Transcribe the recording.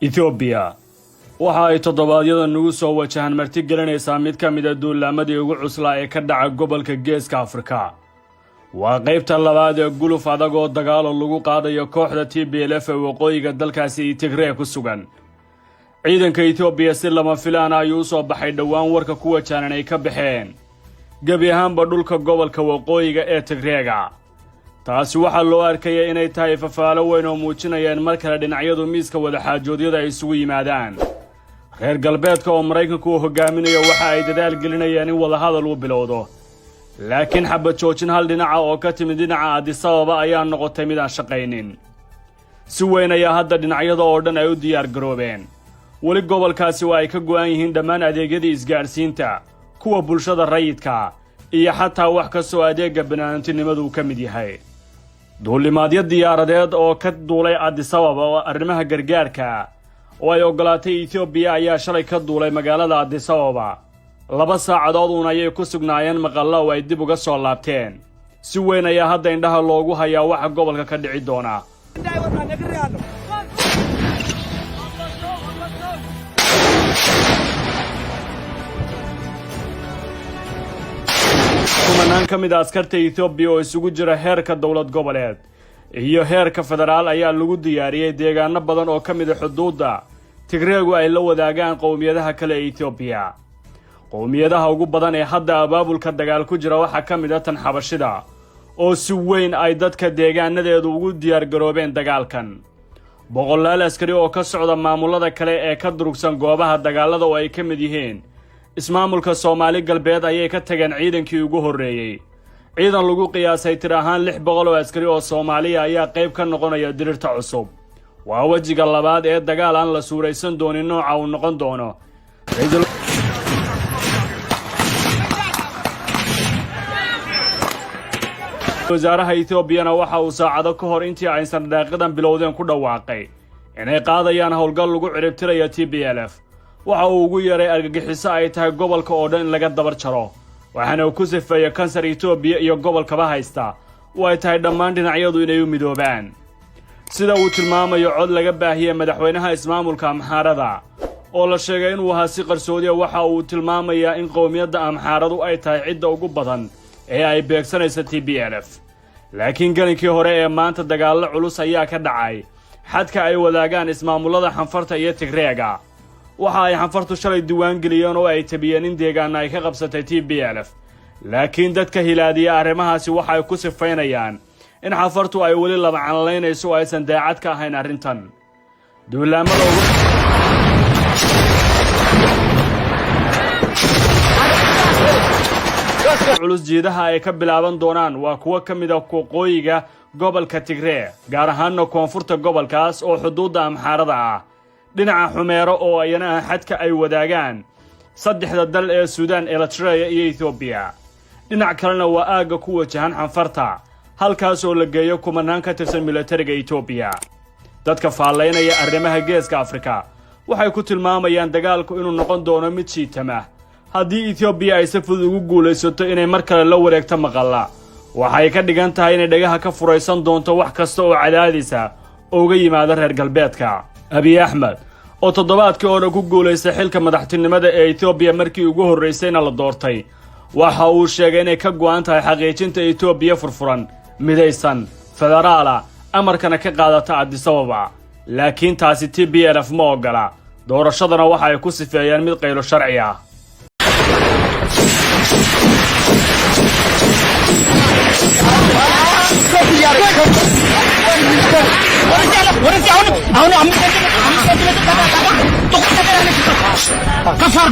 Ethiopia waxa ay toddobaadyada nagu soo wajahan marti gelinaysaa mid ka mid ah duulaamadii ugu cuslaa ee ka dhaca gobolka Geeska Afrika. Waa qaybta labaad ee guluf adag oo dagaal lagu qaadayo kooxda TPLF ee waqooyiga dalkaasi Tigray ku sugan. Ciidanka Ethiopia si lama filaan ah ayuu soo baxay dhawaan warka ku wajahan ay ka baxeen gabi ahaanba dhulka gobolka waqooyiga ee Tigray. taasi waxa loo arkay inay tahay fafaalo weyn oo muujinayaan mar kale dhinacyadu miiska wada xaajoodyada ay isugu yimaadaan. reer galbeedka oo Mareykanku uu hogaaminayo waxa ay dadaal gelinayaan in wada hadal uu bilowdo. laakiin xabad joojin hal dhinaca oo ka timid dhinaca Addis Ababa ayaa noqotay mid aan shaqaynin. si weyn ayaa hadda dhinacyada oo dhan ay u diyaar garoobeen. wali gobolkaasi waa ay ka go'an yihiin dhammaan adeegyada isgaarsiinta, kuwa bulshada rayidka iyo xataa wax ka soo adeega banaantinimadu ka mid yahay. duulimaadyo diyaaradeed oo ka duulay Addis Ababa oo arrimaha gargaarka oo ay ogolaatay Ethiopia ayaa shalay ka duulay magaalada Addis Ababa. 2 saacadood ayay ku sugnaayeen maqalla oo ay dib uga soo laabteen. si weyn ayaa hadda indhaha loogu hayaa waxa gobolka ka dhici doona. kumanaan ka mid ah askarta Ethiopia oo isugu jira heerka dawlad goboleed iyo heerka federaal ayaa lagu diyaariyay deegaano badan oo ka mid ah xuduudda Tigreegu ay la wadaagaan qowmiyadaha kale ee Ethiopia. qowmiyadaha ugu badan ee hadda abaabulka dagaal ku jira waxa ka mid ah tan Xabashida oo si weyn ay dadka deegaanadeedu ugu diyaar garoobeen dagaalkan. boqolaal askari oo ka socda maamulada kale ee ka durugsan goobaha dagaalada oo ay ka mid yihiin ismaamulka Soomaali galbeed ayay ka tageen ciidankii ugu horeeyay. ciidan lagu qiyaasay tir ahaan 600 oo askari oo Soomaaliya ayaa qayb ka noqonaya dirirta cusub. waa wajiga labaad ee dagaal aan la suuraysan doonin nooca uu noqon doono. wasaaraha Ethiopia waxa uu saacado ka hor intii aysan dhaqaaqadan bilowdeen ku dhawaaqay inay qaadayaan howlgal lagu ciribtirayo TPLF. waxa uu ugu yeeray argagixiso ay tahay gobolka oo dhan laga dabar jaro. waxaana uu ku sifeeyay kansar Ethiopia iyo gobolkaba haysta oo ay tahay dhammaan dhinacyadu inay u midoobaan. sida uu tilmaamayo cod laga baahiyay madaxweynaha ismaamulka Amxaarada oo la sheegay inuu ahaa si qarsoodi ah. waxa uu tilmaamayaa in qowmiyadda Amxaaradu ay tahay cidda ugu badan ee ay beegsanaysa TPLF. laakiin galinkii hore ee maanta dagaalo culus ayaa ka dhacay xadka ay wadaagaan ismaamulada Xanfarta iyo Tigreega. waxa ay Xanfartu shalay diiwaan geliyeen oo ay tabiyeen in deegaana ay ka qabsatay TPLF. laakiin dadka hilaadiya arrimahaasi waxa ay ku sifaynayaan in Xanfartu ay wali laba canlaynayso oo aysan daacad ka ahayn arrintan. duulaamada culus jiidaha ay ka bilaaban doonaan waa kuwa ka mid ah waqooyiga gobolka Tigray, gaar ahaan koonfurta gobolkaas oo xuduudda Amxaarada ah. dhinaca Xumeero oo ayana xadka ay wadaagaan saddexda dal ee Suudaan, Eritrea iyo Ethiopia. dhinac kalena waa aaga ku wajahan Xanfarta, halkaas oo la geeyo kumanaan ka tirsan militariga Ethiopia. dadka faalaynaya arrimaha Geeska Afrika waxay ku tilmaamayaan dagaalku inuu noqon doono mid jiitama. haddii Ethiopia ay si fudud ugu guulaysato inay mar kale la wareegto maqalla, waxay ka dhigan tahay inay dhagaha ka furaysan doonto wax kasta oo cadaadisa uga yimaada reer galbeedka. Abiy Ahmed oo toddobaadkii hore ku guulaystay xilka madaxtinimada ee Ethiopia markii ugu horeysayna la doortay, waxa uu sheegay inay ka go'an tahay xaqiijinta Ethiopia furfuran, midaysan, federaala, amarkana ka qaadata Addis Ababa. laakiin taasi TPLF ma ogola. doorashadana waxa ay ku sifeeyeen mid qaylo sharci ah. Kafar